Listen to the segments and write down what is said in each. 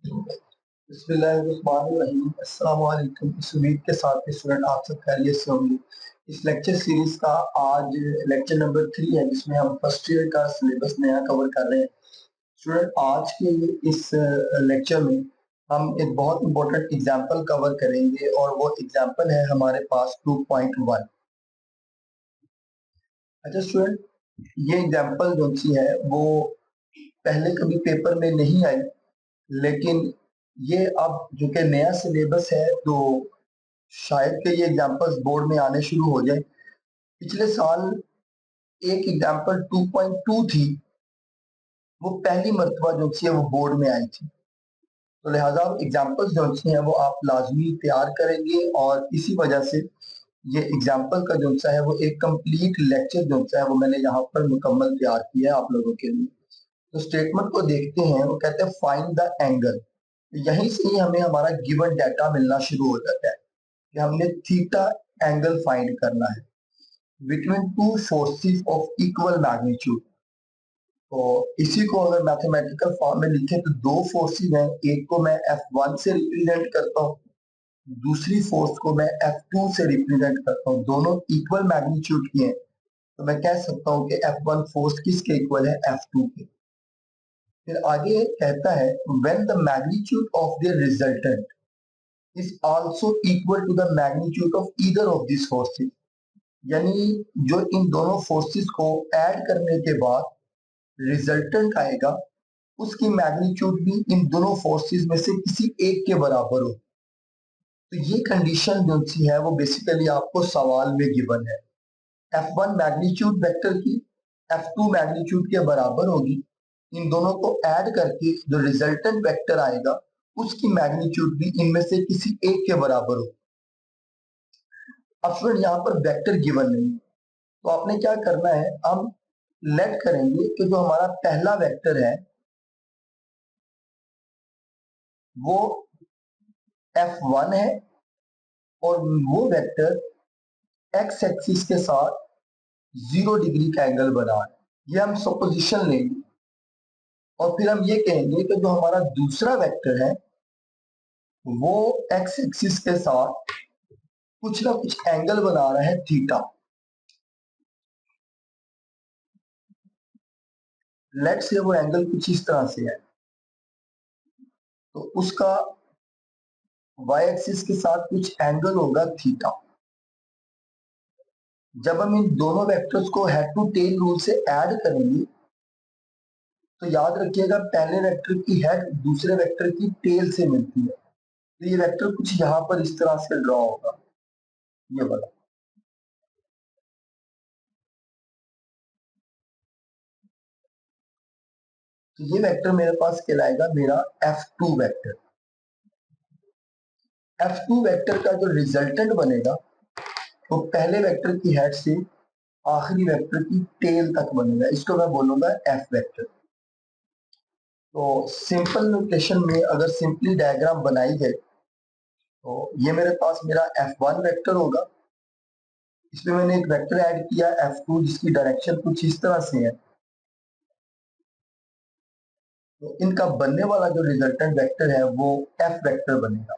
बिस्मिल्लाहिर्रहमानिर्रहीम। अस्सलाम वालेकुम। इस उम्मीद के साथ कि स्टूडेंट आप सब खैरियत से होंगे। इस लेक्चर सीरीज का आज लेक्चर नंबर 3 है, जिसमें हम फर्स्ट ईयर का सिलेबस नया कवर कर रहे हैं। स्टूडेंट, आज के इस लेक्चर में हम एक बहुत इंपॉर्टेंट एग्जांपल कवर करेंगे और वो एग्जांपल है हमारे पास 2.1। अच्छा स्टूडेंट, ये एग्जांपल जो सी है वो पहले कभी पेपर में नहीं आई, लेकिन ये अब जो कि नया सिलेबस है तो शायद कि ये एग्जांपल्स बोर्ड में आने शुरू हो जाए। पिछले साल एक एग्जांपल 2.2 थी, वो पहली मर्तबा जो सी है वो बोर्ड में आई थी। तो लिहाजा एग्जांपल्स जो सी है वो आप लाजमी तैयार करेंगे और इसी वजह से ये एग्जांपल का जो सा है वो एक कंप्लीट लेक्चर जो सा है वो मैंने यहाँ पर मुकम्मल तैयार किया है आप लोगों के लिए। तो स्टेटमेंट को देखते हैं। वो कहते हैं फाइंड द एंगल। यहीं से ही हमें हमारा गिवन डाटा मिलना शुरू हो जाता है कि हमने थीटा एंगल फाइंड करना है between two forces of equal magnitude. तो इसी को अगर मैथमेटिकल फॉर्म में लिखे तो दो फोर्सेस हैं, एक को मैं F1 से रिप्रेजेंट करता हूँ, दूसरी फोर्स को मैं F2 से रिप्रेजेंट करता हूँ। दोनों इक्वल मैग्नीट्यूड की हैं, तो मैं कह सकता हूँ कि F1 फोर्स किसके इक्वल है? F2 के। फिर आगे कहता है when the magnitude of the resultant is also equal to the magnitude of either of this forces. यानी जो इन दोनों फोर्सेस को ऐड करने के बाद रिजल्टेंट आएगा, उसकी मैग्नीट्यूड भी इन दोनों फोर्सेस में से किसी एक के बराबर हो। तो ये कंडीशन जो सी है वो बेसिकली आपको सवाल में गिवन है। F1 मैग्नीट्यूड वेक्टर की F2 मैग्नीट्यूड के बराबर होगी। इन दोनों को ऐड करके जो रिजल्टेंट वेक्टर आएगा उसकी मैग्नीट्यूड भी इनमें से किसी एक के बराबर हो। अब स्टूडेंट यहाँ पर वेक्टर गिवन नहीं है, तो आपने क्या करना है, हम लेट करेंगे कि जो हमारा पहला वेक्टर है वो F1 है और वो वेक्टर एक्स एक्सिस के साथ 0 डिग्री का एंगल बना है। ये हम सपोजिशन लेंगे और फिर हम ये कहेंगे कि जो हमारा दूसरा वेक्टर है वो एक्स एक्सिस के साथ कुछ ना कुछ एंगल बना रहा है थीटा। लेट से वो एंगल कुछ इस तरह से है, तो उसका वाई एक्सिस के साथ कुछ एंगल होगा थीटा। जब हम इन दोनों वेक्टर्स को हेड टू टेल रूल से ऐड करेंगे तो याद रखिएगा पहले वेक्टर की हेड दूसरे वेक्टर की टेल से मिलती है। तो ये वेक्टर कुछ यहाँ पर इस तरह से ड्रॉ होगा, ये वाला। तो ये वेक्टर मेरे पास कहलाएगा मेरा F2 वेक्टर। F2 वेक्टर का जो रिजल्टेंट बनेगा वो पहले वेक्टर की हेड से आखिरी वेक्टर की टेल तक बनेगा, इसको मैं बोलूंगा F वेक्टर। तो सिंपल नोटेशन में अगर सिंपली डायग्राम बनाई जाए तो ये मेरे पास मेरा F1 वेक्टर होगा। इसमें मैंने एक वेक्टर ऐड किया F2 जिसकी डायरेक्शन कुछ इस तरह से है। तो इनका बनने वाला जो रिजल्टेंट वेक्टर है वो F वेक्टर बनेगा।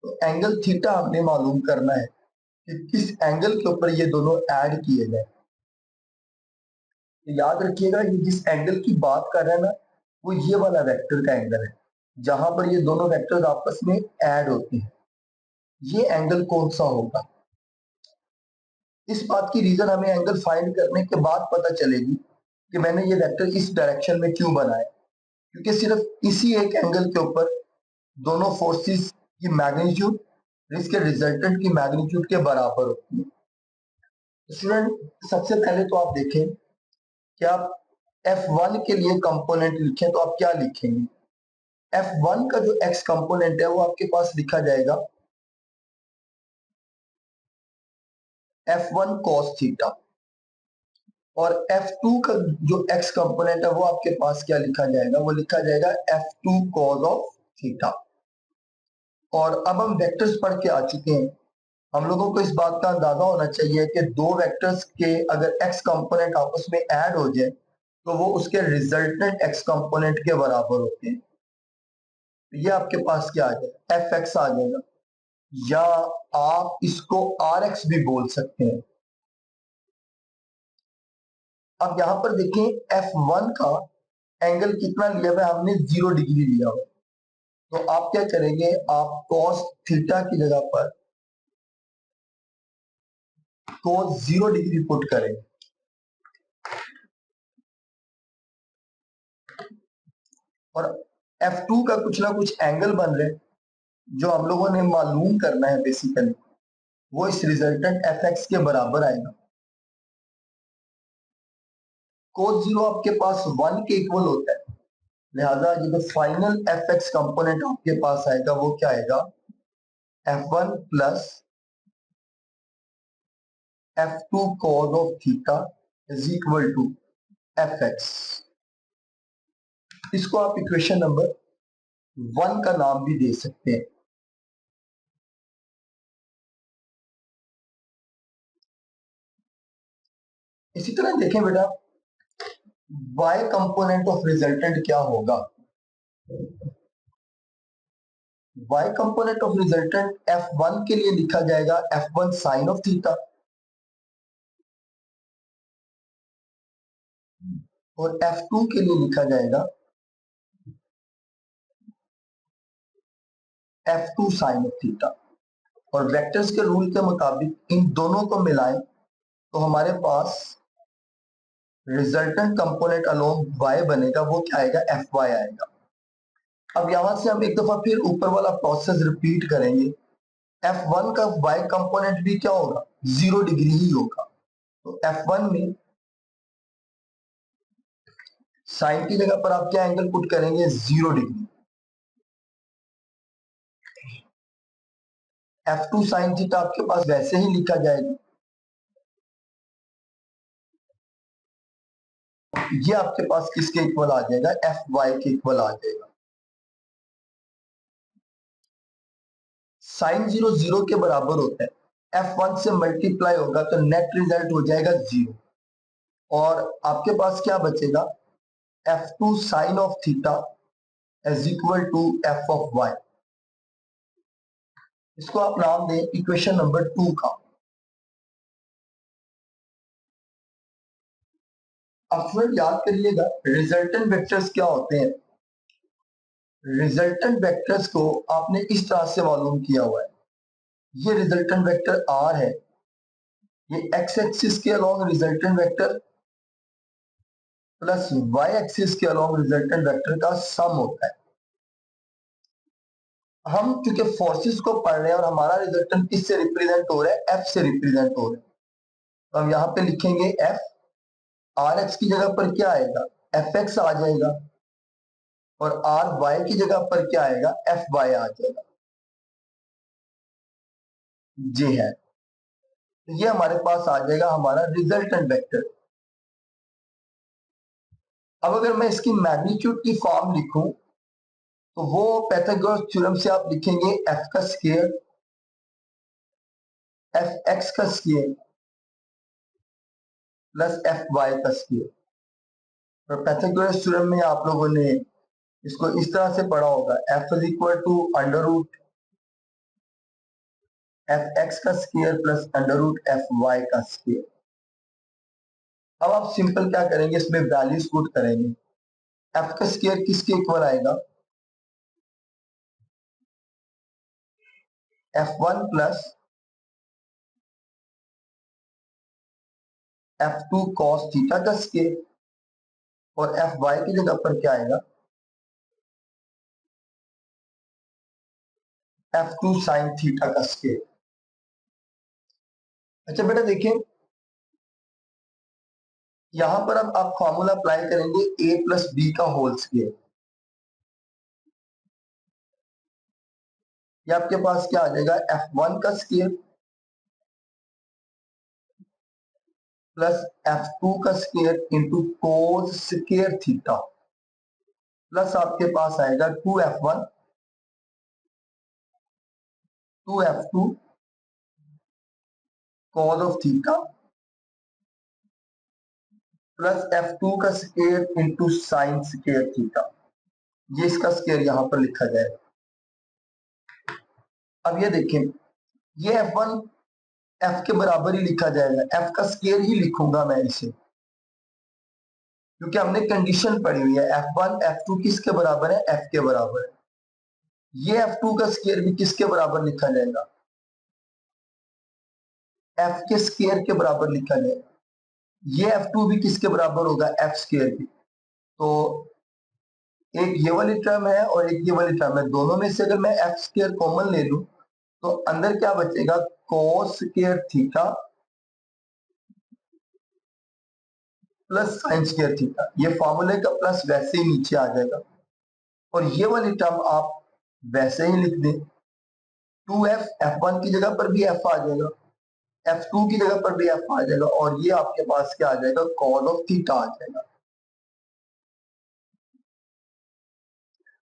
तो एंगल थीटा हमने मालूम करना है कि किस एंगल के ऊपर ये दोनों ऐड किए गए। तो याद रखिएगा ये जिस एंगल की बात कर रहे हैं ना वो ये वाला वेक्टर का एंगल है, जहां पर ये दोनों वेक्टर्स आपस में ऐड होते हैं। ये एंगल कौन सा होगा, इस बात की रीजन हमें एंगल फाइंड करने के बाद पता चलेगी कि मैंने ये वेक्टर इस डायरेक्शन में क्यों बनाया। क्योंकि सिर्फ इसी एक एंगल के ऊपर दोनों फोर्सेस की मैग्नीट्यूड इसके रिजल्टेंट की मैग्नीट्यूड के बराबर होती है। स्टूडेंट सबसे पहले तो आप देखें कि आप F1 के लिए कंपोनेंट लिखें तो आप क्या लिखेंगे। F1 का जो x कंपोनेंट है वो आपके पास लिखा जाएगा F1 cos थीटा, और F2 का जो x कंपोनेंट है वो आपके पास क्या लिखा जाएगा, वो लिखा जाएगा F2 cos ऑफ थीटा। और अब हम वेक्टर्स पढ़ के आ चुके हैं, हम लोगों को इस बात का अंदाजा होना चाहिए कि दो वेक्टर्स के अगर x कंपोनेंट आपस में ऐड हो जाए तो वो उसके रिजल्टेंट एक्स कंपोनेंट के बराबर होते हैं। ये आपके पास क्या आ जाएगा, एफ एक्स आ जाएगा, या आप इसको आर एक्स भी बोल सकते हैं। अब यहां पर देखें F1 का एंगल कितना लिया हुआ है, हमने 0 डिग्री लिया हुआ है। तो आप क्या करेंगे, आप cos थीटा की जगह पर cos 0 डिग्री पुट करेंगे, और F2 का कुछ ना कुछ एंगल बन रहे जो हम लोगों ने मालूम करना है बेसिकली, वो इस रिजल्टेंट एफ एक्स के बराबर आएगा। cos 0 आपके पास 1 के इक्वल होता है, लिहाजा ये जो फाइनल एफ एक्स कंपोनेंट आपके पास आएगा वो क्या आएगा, F1 plus F2 cos of theta is equal to F x. इसको आप इक्वेशन नंबर 1 का नाम भी दे सकते हैं। इसी तरह देखें बेटा, y कंपोनेंट ऑफ रिजल्टेंट क्या होगा, y component of resultant F1 के लिए लिखा जाएगा F1 साइन ऑफ थीटा, और F2 के लिए लिखा जाएगा F2 साइन ऑफ थीटा। और वेक्टर्स के रूल के मुताबिक इन दोनों को मिलाएं तो हमारे पास रिजल्टेंट कंपोनेंट अलोंग y बनेगा, वो क्या आएगा, Fy आएगा। अब यहां से हम एक दफा फिर ऊपर वाला प्रोसेस रिपीट करेंगे। F1 का y कंपोनेंट भी क्या होगा, 0 डिग्री ही होगा। तो F1 में साइन की जगह पर आप क्या एंगल पुट करेंगे, 0 डिग्री। F2 साइन थीटा आपके पास वैसे ही लिखा जाएगा, ये आपके पास किसके इक्वल आ जाएगा, Fy के इक्वल आ जाएगा। साइन 0 0 के बराबर होता है, F1 से मल्टीप्लाई होगा तो नेट रिजल्ट हो जाएगा 0, और आपके पास क्या बचेगा, F2 sine of theta is equal to F of y. इसको आप नाम दें इक्वेशन नंबर 2 का। अब फिर याद करिएगा रिजल्टेंट वेक्टर्स क्या होते हैं। रिजल्टेंट वेक्टर्स को आपने इस तरह से मालूम किया हुआ है, ये रिजल्टेंट वेक्टर R है, ये x एक्सिस के along resultant vector plus y axis के अलोंग रिजल्टेंट वेक्टर का सम होता है। हम क्योंकि फोर्सेस को पढ़ रहे हैं और हमारा रिजल्टेंट किससे रिप्रेजेंट हो रहा है, F से रिप्रेजेंट हो रहा है, तो हम यहाँ पे लिखेंगे F, आर एक्स की जगह पर क्या आएगा, एफ एक्स आ जाएगा, और आर वाई की जगह पर क्या आएगा, एफ वाई आ जाएगा। जी है, तो ये हमारे पास आ जाएगा हमारा रिजल्टेंट वेक्टर। अब अगर मैं इसकी मैग्नीट्यूड की फॉर्म लिखूं तो वो पाइथागोरस थ्योरम से आप लिखेंगे एफ का स्क्वायर एफ एक्स का स्क्वायर प्लस एफ वाई का स्क्वायर। और पाइथागोरस थ्योरम में आप लोगों ने इसको इस तरह से पढ़ा होगा, F is equal to under root F X का square plus under root F Y का स्क्वायर। अब आप सिंपल क्या करेंगे, इसमें वैल्यूज पुट करेंगे। एफ का स्क्वायर किसके इक्वल आएगा, F1 plus F2 cos theta का स्क्वायर, और Fy की जगह पर क्या आएगा, F2 sin थीटा का स्क्वायर। अच्छा बेटा देखिए, यहां पर अब आप फॉर्मूला अप्लाई करेंगे a प्लस बी का होल स्क्वायर। ये आपके पास क्या आ जाएगा, F1 का स्क्वायर प्लस F2 का square into cos square theta, plus आपके पास आएगा 2F1 2F2 cos of theta plus F2 का square into sine square theta, ये इसका स्केयर यहां पर लिखा जाएगा। अब ये देखें, ये F1 F के बराबर ही लिखा जाएगा, F का स्केयर ही लिखूंगा मैं इसे, क्योंकि हमने कंडीशन पढ़ी हुई है F1 F2 किसके बराबर है, F के बराबर है। ये F2 का स्केयर भी किसके बराबर लिखा जाएगा, F के स्केयर के बराबर लिखा जाएगा। ये F2 भी किसके बराबर होगा, F स्केयर के। तो एक ये वाली टर्म है और एक ये वाली टर्म है, दोनों में से अगर मैं F स्केयर कॉमन ले लूं तो अंदर क्या बचेगा, cos square theta plus sine square theta. ये फॉर्मूले का प्लस वैसे ही नीचे आ जाएगा और ये वाली टर्म आप वैसे ही लिख दें, 2f, F1 की जगह पर भी F आ जाएगा, F2 की जगह पर भी F आ जाएगा और ये आपके पास क्या आ जाएगा, cos ऑफ थीटा आ जाएगा।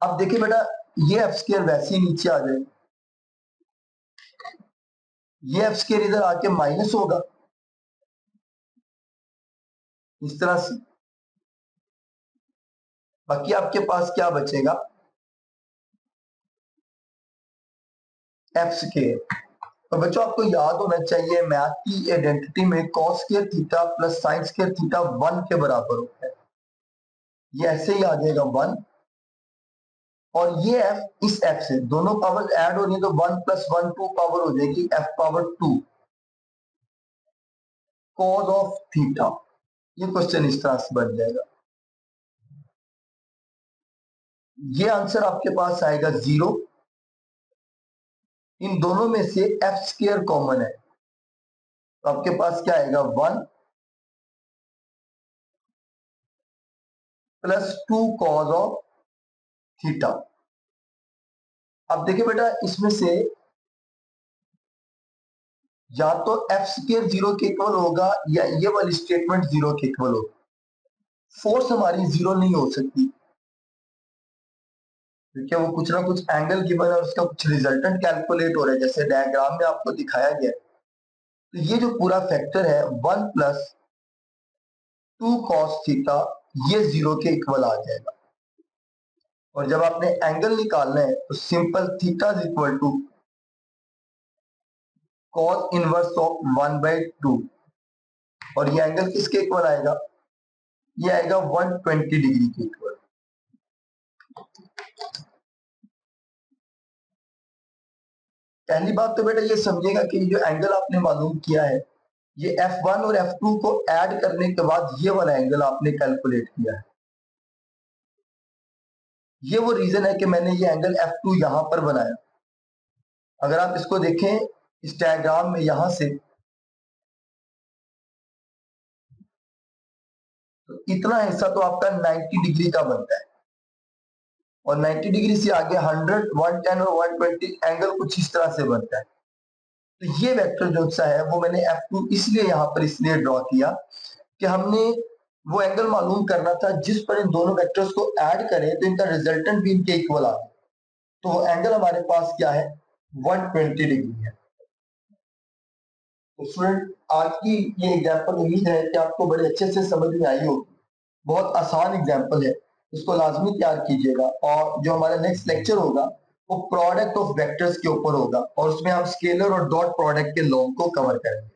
अब देखिए बेटा, ये F स्केयर वैसे ही नीचे आ जाएगा, ये F स्केयर इधर आके माइनस होगा इस तरह से। बाकी आपके पास क्या बचेगा, F स्केयर। तो बच्चों आपको याद होना चाहिए मैथ की आइडेंटिटी में cos square theta plus sine square theta 1 के बराबर होता है। ये ऐसे ही आ जाएगा 1 और ये F इस F से दोनों पावर ऐड हो रही है तो 1 प्लस 1 2 पावर हो जाएगी F power 2 cos of theta. ये क्वेश्चन इस तरह से बन जाएगा। ये आंसर आपके पास आएगा 0। इन दोनों में से F स्केयर कॉमन है तो आपके पास क्या आएगा, 1 प्लस 2 cos ऑफ थीटा। अब देखिए बेटा, इसमें से या तो F स्केयर 0 के इक्वल होगा या ये वाली स्टेटमेंट 0 के इक्वल होगी। फोर्स हमारी 0 नहीं हो सकती क्योंकि वो कुछ ना कुछ एंगल गिवन है, उसका कुछ रिजल्टेंट कैलकुलेट हो रहा है जैसे डायग्राम में आपको दिखाया गया। तो ये जो पूरा फैक्टर है 1 प्लस 2 cos थीटा, ये 0 के इक्वल आ जाएगा। और जब आपने एंगल निकालना है तो simple theta is equal to cos inverse of 1/2 और ये एंगल किसके इक्वल आएगा, ये आएगा 120 डिग्री के इक्वल। पहली बात तो बेटा ये समझेगा कि जो एंगल आपने मालूम किया है ये F1 और F2 को ऐड करने के बाद ये वाला एंगल आपने कैलकुलेट किया है। ये वो रीजन है कि मैंने ये एंगल F2 यहां पर बनाया। अगर आप इसको देखें इस डायग्राम में यहां से, तो इतना हिस्सा तो आपका 90 डिग्री का बनता है और 90 डिग्री से आगे 100, 110 और 120 एंगल कुछ इस तरह से बनता है। तो ये वेक्टर जो सा है वो मैंने F2 इसलिए यहां पर इसलिए ड्रॉ किया कि हमने वो एंगल मालूम करना था जिस पर इन दोनों वेक्टर्स को ऐड करें तो इनका रिजल्टेंट भी इनके इक्वल आ जाए। तो वो एंगल हमारे पास क्या है, 120 डिग्री है। तो स्टूडेंट आज की ये एग्जांपल उम्मीद है कि आपको बड़े अच्छे से समझ में आई होगी। बहुत आसान एग्जांपल है, इसको लाजमी तैयार कीजिएगा। और जो हमारा नेक्स्ट लेक्चर होगा वो प्रोडक्ट ऑफ वेक्टर्स के ऊपर होगा और उसमें हम स्केलर और डॉट प्रोडक्ट के लॉ को कवर करेंगे।